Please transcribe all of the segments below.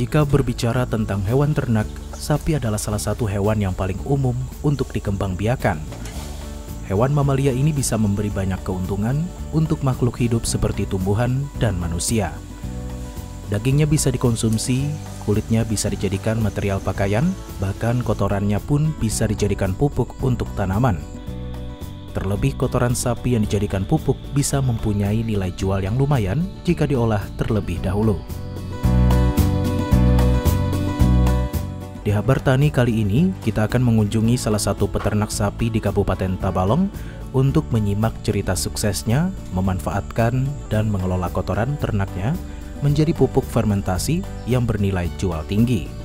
Jika berbicara tentang hewan ternak, sapi adalah salah satu hewan yang paling umum untuk dikembangbiakan. Hewan mamalia ini bisa memberi banyak keuntungan untuk makhluk hidup seperti tumbuhan dan manusia. Dagingnya bisa dikonsumsi, kulitnya bisa dijadikan material pakaian, bahkan kotorannya pun bisa dijadikan pupuk untuk tanaman. Terlebih kotoran sapi yang dijadikan pupuk bisa mempunyai nilai jual yang lumayan jika diolah terlebih dahulu. Di Habar Tani kali ini, kita akan mengunjungi salah satu peternak sapi di Kabupaten Tabalong untuk menyimak cerita suksesnya, memanfaatkan dan mengelola kotoran ternaknya menjadi pupuk fermentasi yang bernilai jual tinggi.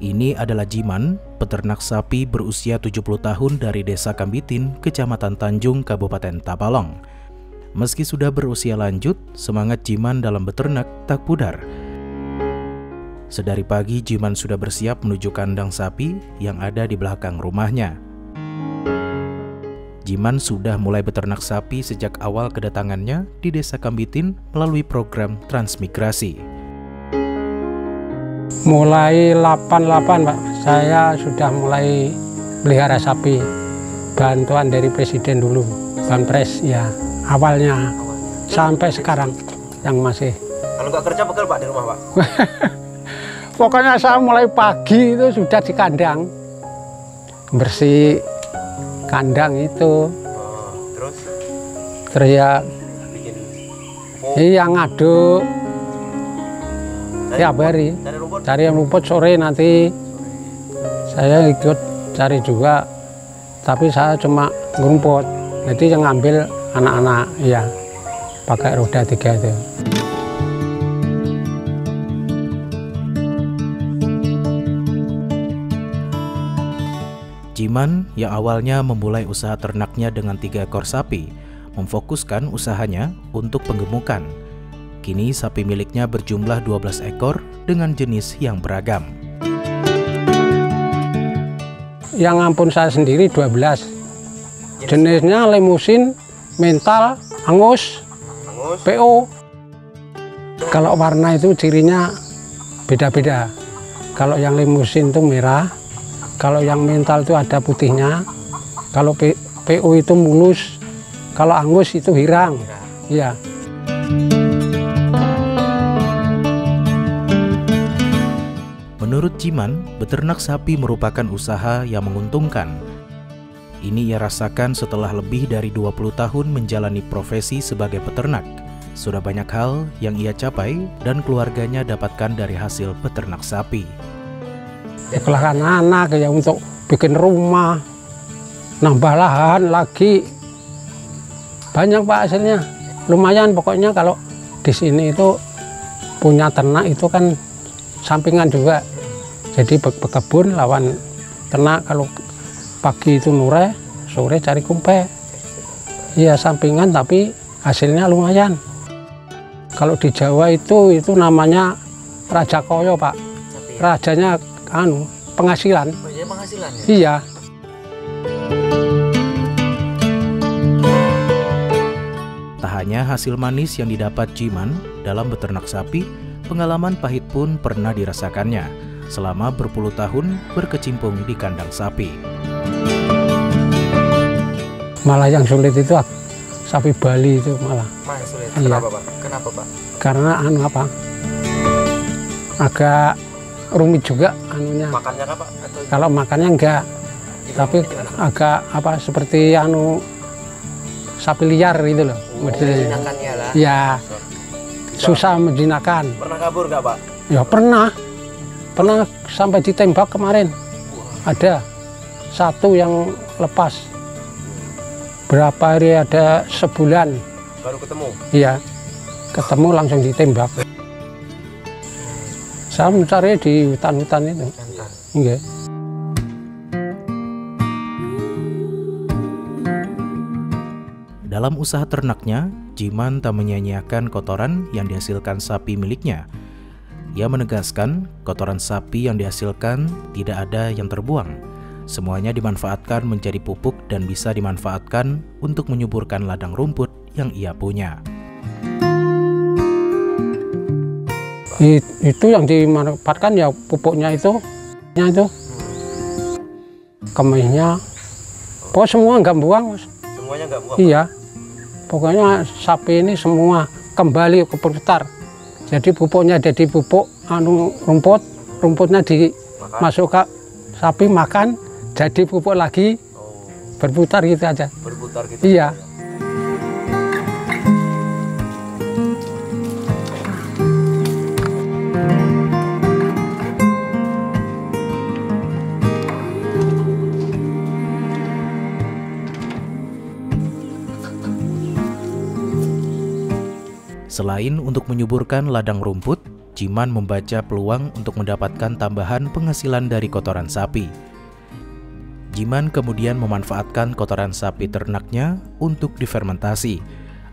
Ini adalah Jiman, peternak sapi berusia 70 tahun dari Desa Kambitin, Kecamatan Tanjung, Kabupaten Tabalong. Meski sudah berusia lanjut, semangat Jiman dalam beternak tak pudar. Sedari pagi, Jiman sudah bersiap menuju kandang sapi yang ada di belakang rumahnya. Jiman sudah mulai beternak sapi sejak awal kedatangannya di Desa Kambitin melalui program transmigrasi. Mulai 88 Pak, saya sudah mulai pelihara sapi. Bantuan dari Presiden dulu, Banpres ya awalnya. Sampai sekarang yang masih. Kalau nggak kerja pegel Pak di rumah Pak? Pokoknya saya mulai pagi itu sudah di kandang. Bersih kandang itu. Terus ya bikin iya ngaduk. Tiap hari cari rumput, sore nanti saya ikut cari juga, tapi saya cuma ngerumput, jadi yang ngambil anak-anak ya pakai roda 3 itu. Jiman yang awalnya memulai usaha ternaknya dengan 3 ekor sapi, memfokuskan usahanya untuk penggemukan. Kini sapi miliknya berjumlah 12 ekor dengan jenis yang beragam. Yang ampun saya sendiri 12. Jenisnya limusin, mental, angus, PO. Kalau warna itu cirinya beda-beda. Kalau yang limusin itu merah, kalau yang mental itu ada putihnya, kalau PO itu mulus, kalau angus itu hirang. Iya. Menurut Jiman, beternak sapi merupakan usaha yang menguntungkan. Ini ia rasakan setelah lebih dari 20 tahun menjalani profesi sebagai peternak. Sudah banyak hal yang ia capai dan keluarganya dapatkan dari hasil beternak sapi. Sekolahkan anak ya untuk bikin rumah, nambah lahan lagi. Banyak Pak hasilnya. Lumayan pokoknya kalau di sini itu punya ternak itu kan sampingan juga. Jadi berkebun lawan ternak, kalau pagi itu nure, sore cari kumpe. Iya sampingan tapi hasilnya lumayan. Kalau di Jawa itu namanya Raja Koyo Pak. Rajanya penghasilan. Penghasilan ya? Iya. Tak hanya hasil manis yang didapat Jiman dalam beternak sapi, pengalaman pahit pun pernah dirasakannya selama berpuluh tahun berkecimpung di kandang sapi. Malah yang sulit itu sapi Bali itu malah. Sulit. Iya. Kenapa Pak? Kenapa Pak? Karena agak rumit juga anunya. Makannya apa? Kalau makannya enggak, tapi agak seperti sapi liar gitu loh. Menjinakkannya lah. Ya, susah menjinakkan. Pernah kabur nggak Pak? Ya pernah sampai ditembak kemarin. Ada satu yang lepas. Berapa hari, ada sebulan. Baru ketemu? Iya, ketemu langsung ditembak. Saya mencari di hutan-hutan itu. Iya. Dalam usaha ternaknya, Jiman tak menyia-nyiakan kotoran yang dihasilkan sapi miliknya. Ia menegaskan kotoran sapi yang dihasilkan tidak ada yang terbuang. Semuanya dimanfaatkan menjadi pupuk dan bisa dimanfaatkan untuk menyuburkan ladang rumput yang ia punya. Itu yang dimanfaatkan ya pupuknya itu kemihnya. Pokoknya semua nggak buang, Mas. Semuanya nggak buang? Iya. Pokoknya sapi ini semua kembali ke berputar. Jadi pupuknya jadi pupuk rumput, rumputnya dimasuk ke sapi makan, jadi pupuk lagi, berputar gitu aja. Berputar gitu? Iya. Selain untuk menyuburkan ladang rumput, Jiman membaca peluang untuk mendapatkan tambahan penghasilan dari kotoran sapi. Jiman kemudian memanfaatkan kotoran sapi ternaknya untuk difermentasi,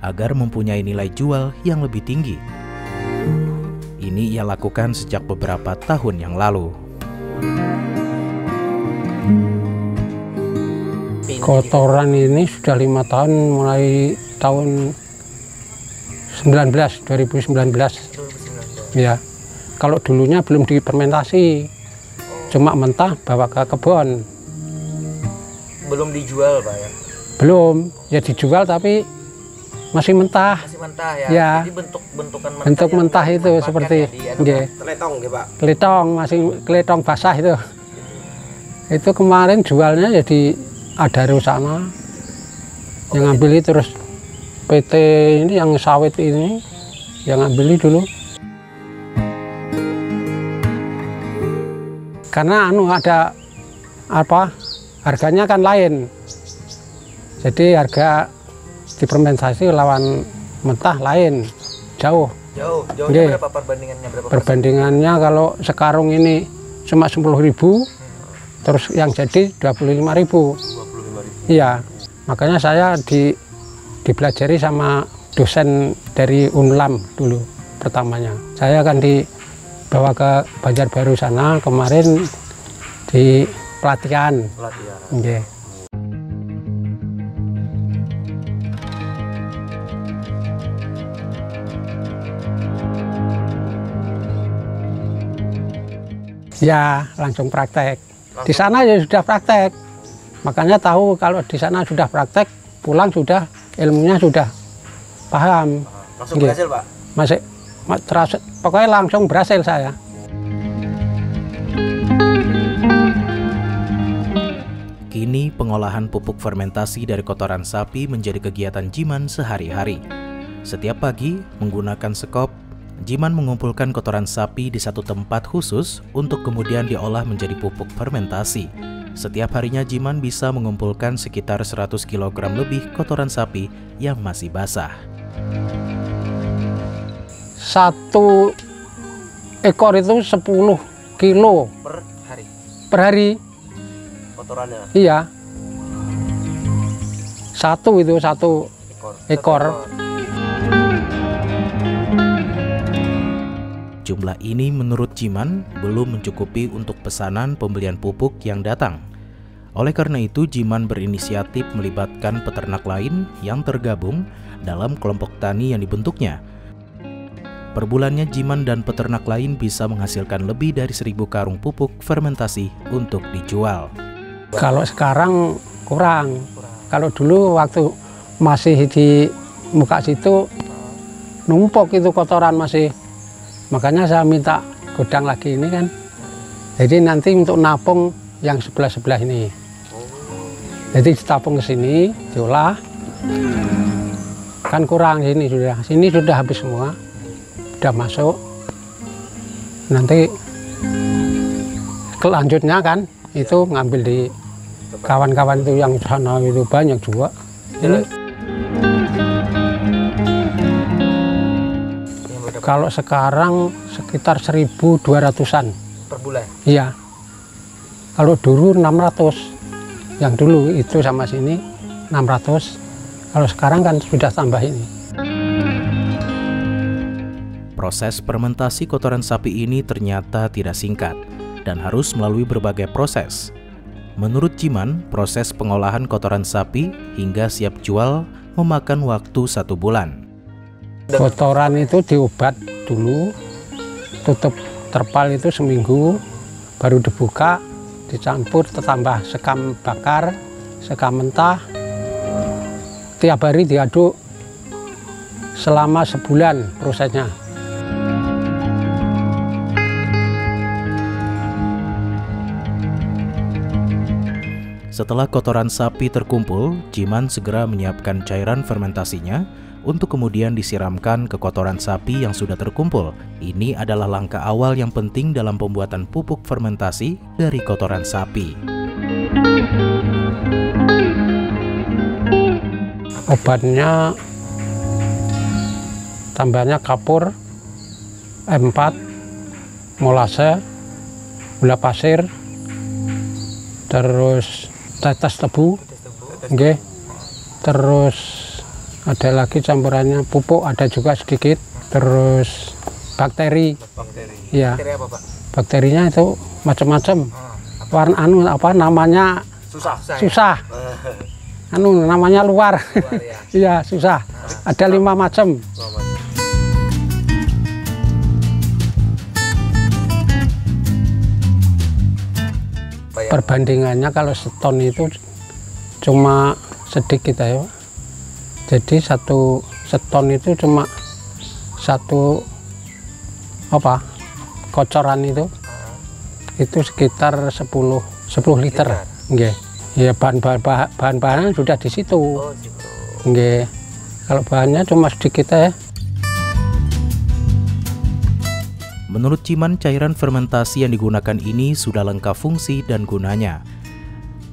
agar mempunyai nilai jual yang lebih tinggi. Ini ia lakukan sejak beberapa tahun yang lalu. Kotoran ini sudah 5 tahun, mulai tahun 2019. Ya, kalau dulunya belum difermentasi, cuma mentah bawa ke kebun. Belum dijual, Pak ya? Belum, ya dijual tapi masih mentah. Masih mentah ya? Ya. Jadi bentukan mentah. Bentuk mentah itu seperti teletong ya, Pak? Teletong, masih teletong basah itu. Itu kemarin jualnya jadi ada Rusana yang ngambil itu, terus PT ini yang sawit ini yang ngambil dulu. Karena ada harganya kan lain. Jadi harga difermentasi lawan mentah lain, jauh. Jauhnya berapa perbandingannya? Perbandingannya kalau sekarung ini cuma 10.000, terus yang jadi 25.000. Iya, makanya saya dipelajari sama dosen dari Unlam dulu pertamanya. Saya akan dibawa ke Banjarbaru sana kemarin di pelatihan. Okay. Ya, langsung praktek. Di sana ya sudah praktek. Makanya tahu kalau di sana sudah praktek, pulang sudah ilmunya sudah paham. Langsung berhasil, Pak? Masih terasa, pokoknya langsung berhasil saya. Kini pengolahan pupuk fermentasi dari kotoran sapi menjadi kegiatan Jiman sehari-hari. Setiap pagi menggunakan sekop, Jiman mengumpulkan kotoran sapi di satu tempat khusus untuk kemudian diolah menjadi pupuk fermentasi. Setiap harinya Jiman bisa mengumpulkan sekitar 100 kg lebih kotoran sapi yang masih basah. Satu ekor itu 10 kilo per hari. Kotorannya? Iya. Satu ekor. Jumlah ini menurut Jiman belum mencukupi untuk pesanan pembelian pupuk yang datang. Oleh karena itu, Jiman berinisiatif melibatkan peternak lain yang tergabung dalam kelompok tani yang dibentuknya. Per bulannya Jiman dan peternak lain bisa menghasilkan lebih dari 1.000 karung pupuk fermentasi untuk dijual. Kalau sekarang kurang. Kalau dulu waktu masih di muka situ numpuk itu kotoran masih. Makanya saya minta gudang lagi ini kan. Jadi nanti untuk napung yang sebelah-sebelah ini. Jadi ditapung ke sini, diolah. Kan kurang sini sudah. Sini sudah habis semua. Sudah masuk. Nanti kelanjutnya kan itu ngambil di kawan-kawan itu yang sana itu banyak juga. Ini kalau sekarang sekitar 1.200-an. Per bulan? Iya. Kalau dulu 600. Yang dulu itu sama sini 600. Kalau sekarang kan sudah tambah ini. Proses fermentasi kotoran sapi ini ternyata tidak singkat dan harus melalui berbagai proses. Menurut Jiman, proses pengolahan kotoran sapi hingga siap jual memakan waktu 1 bulan. Kotoran itu diobat dulu, tutup terpal itu seminggu, baru dibuka, dicampur, ditambah sekam bakar, sekam mentah. Tiap hari diaduk selama sebulan prosesnya. Setelah kotoran sapi terkumpul, Jiman segera menyiapkan cairan fermentasinya untuk kemudian disiramkan ke kotoran sapi yang sudah terkumpul. Ini adalah langkah awal yang penting dalam pembuatan pupuk fermentasi dari kotoran sapi. Obatnya tambahnya kapur, M4, molase, gula pasir, terus tetes tebu, nggih. Terus ada lagi campurannya pupuk, ada juga sedikit. Terus bakteri. Iya. Bakteri apa, Pak? Bakterinya itu macam-macam. Warna namanya susah. Namanya luar. Ya. Iya, susah. Ada 5 macam. Perbandingannya kalau seton itu cuma sedikit ya. Jadi 1 seton itu cuma 1 kocoran itu sekitar 10 liter. Nggih. Ya bahan-bahan sudah di situ. Oh, gitu. Nggih. Kalau bahannya cuma sedikit ya. Menurut Jiman, cairan fermentasi yang digunakan ini sudah lengkap fungsi dan gunanya.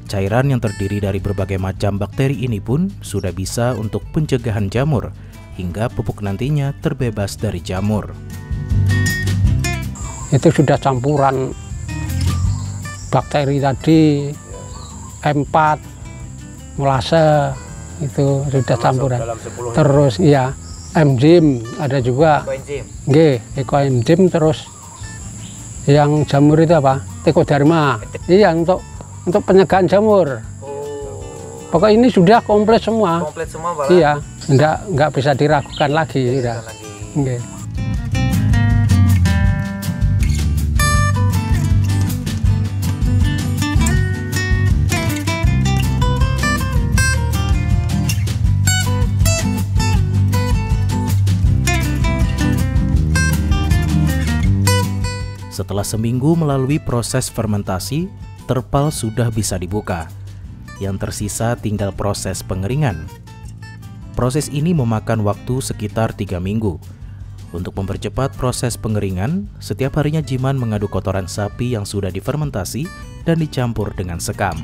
Cairan yang terdiri dari berbagai macam bakteri ini pun sudah bisa untuk pencegahan jamur, hingga pupuk nantinya terbebas dari jamur. Itu sudah campuran bakteri tadi, M4, molase, itu sudah campuran. Terus iya, enzim ada juga. Nggih, ekoenzim. Terus yang jamur itu apa? Tekoderma. Iya, untuk pencegahan jamur. Pokoknya ini sudah komplit semua. Komplit semua, Pak. Iya, enggak bisa diragukan lagi, sudah. Nggih. Setelah seminggu melalui proses fermentasi, terpal sudah bisa dibuka. Yang tersisa tinggal proses pengeringan. Proses ini memakan waktu sekitar 3 minggu. Untuk mempercepat proses pengeringan, setiap harinya Jiman mengaduk kotoran sapi yang sudah difermentasi dan dicampur dengan sekam.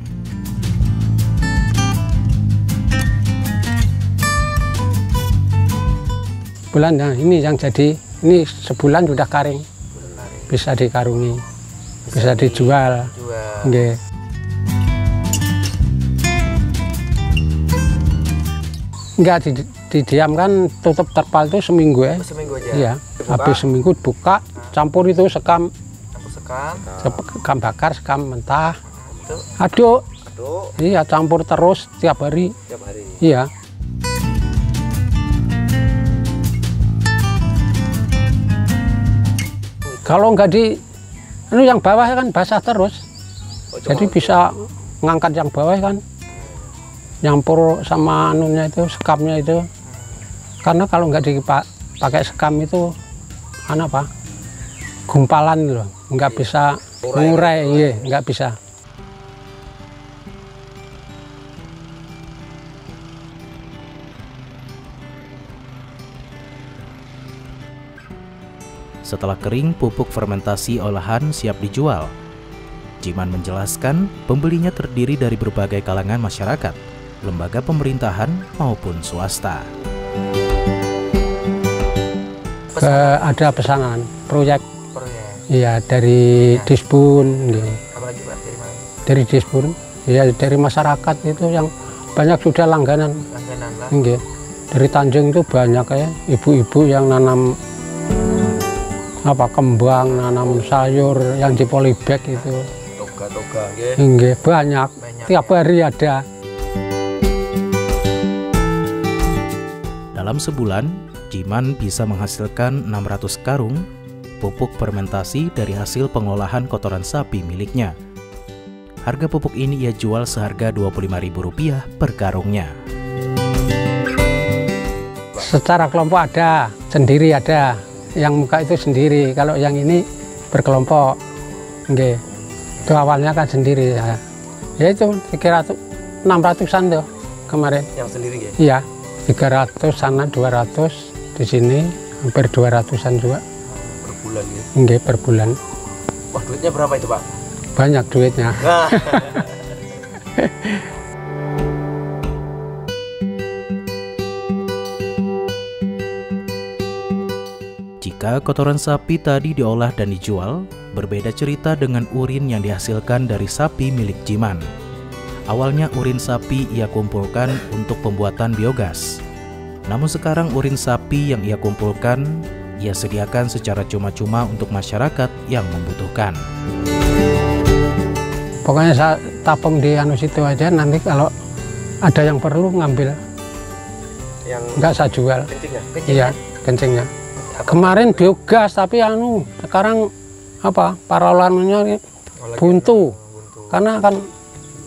Bulan, nah ini yang jadi, ini sebulan sudah kering. Bisa dikarungi, bisa dijual. Nggih. Enggak didiamkan, tutup terpal itu seminggu ya. Seminggu aja. Iya. Habis seminggu buka, campur itu sekam bakar, sekam mentah. Aduk. Iya, campur terus tiap hari. Iya. Kalau enggak yang bawah kan basah terus. Jadi bisa ngangkat yang bawah kan. Nyampur sama itu, sekamnya itu. Karena kalau enggak dipakai sekam itu gumpalan loh, enggak bisa mengurai, iya, enggak bisa. Setelah kering, pupuk fermentasi olahan siap dijual. Jiman menjelaskan, pembelinya terdiri dari berbagai kalangan masyarakat, lembaga pemerintahan maupun swasta. Ada pesanan proyek. Proyek. Iya, dari Disbun. Nggih. Apalagi Pak, dari mana? Dari Disbun. Ya, dari masyarakat itu yang banyak sudah langganan. Langganan lah. Nggih. Dari Tanjung itu banyak ya, ibu-ibu yang nanam kembang, nanam sayur yang di polybag itu. Toga-toga, nggih. Nggih, banyak. Tiap hari ada. Dalam sebulan, Jiman bisa menghasilkan 600 karung pupuk fermentasi dari hasil pengolahan kotoran sapi miliknya. Harga pupuk ini ia jual seharga Rp25.000 per karungnya. Secara kelompok ada, sendiri ada. Yang muka itu sendiri, kalau yang ini berkelompok. Nggih. Itu awalnya kan sendiri ya. Ya itu 600-an tuh kemarin. Yang sendiri ya? Iya, 300 sana 200 di sini hampir 200-an juga. Per bulan ya? Nggih, per bulan. Wah, duitnya berapa itu Pak? Banyak duitnya. Nah. Jika kotoran sapi tadi diolah dan dijual, berbeda cerita dengan urin yang dihasilkan dari sapi milik Jiman. Awalnya urin sapi ia kumpulkan untuk pembuatan biogas. Namun sekarang urin sapi yang ia kumpulkan, ia sediakan secara cuma-cuma untuk masyarakat yang membutuhkan. Pokoknya saya tapung di situ aja, nanti kalau ada yang perlu ngambil. Yang Enggak saya jual. kencingnya? Iya, kencingnya. Kemarin biogas tapi sekarang paralonnya buntu. Karena kan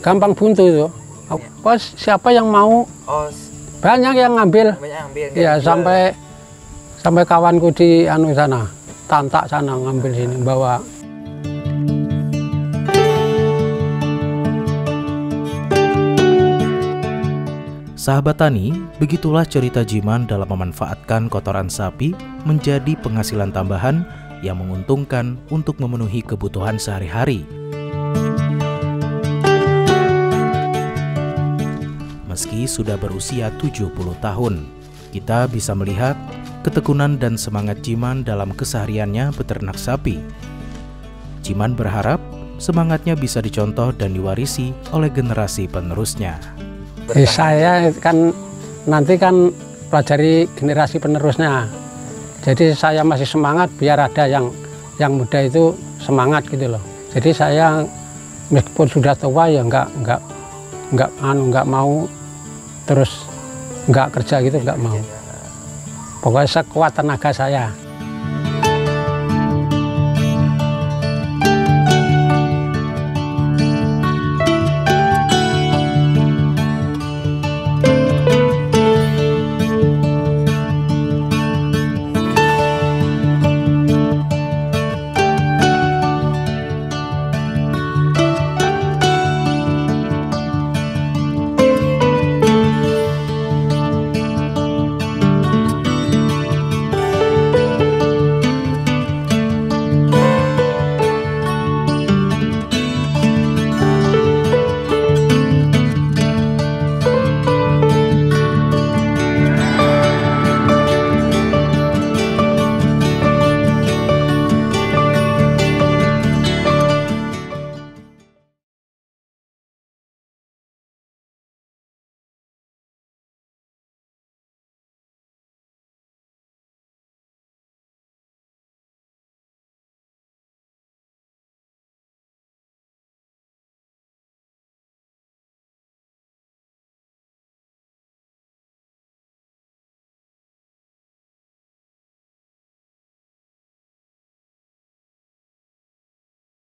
gampang buntu itu. Pas siapa yang mau? Oh, Banyak yang ngambil. banyak ambil. Iya, sampai kawanku di sana, Tantak sana ngambil sini bawa. Sahabat tani, begitulah cerita Jiman dalam memanfaatkan kotoran sapi menjadi penghasilan tambahan yang menguntungkan untuk memenuhi kebutuhan sehari-hari. Meski sudah berusia 70 tahun, kita bisa melihat ketekunan dan semangat Jiman dalam kesehariannya beternak sapi. Jiman berharap semangatnya bisa dicontoh dan diwarisi oleh generasi penerusnya. Saya kan nanti kan pelajari generasi penerusnya. Jadi saya masih semangat biar ada yang muda itu semangat gitu loh. Jadi saya meskipun sudah tua ya nggak mau terus nggak kerja gitu, nggak mau. Pokoknya sekuat tenaga saya.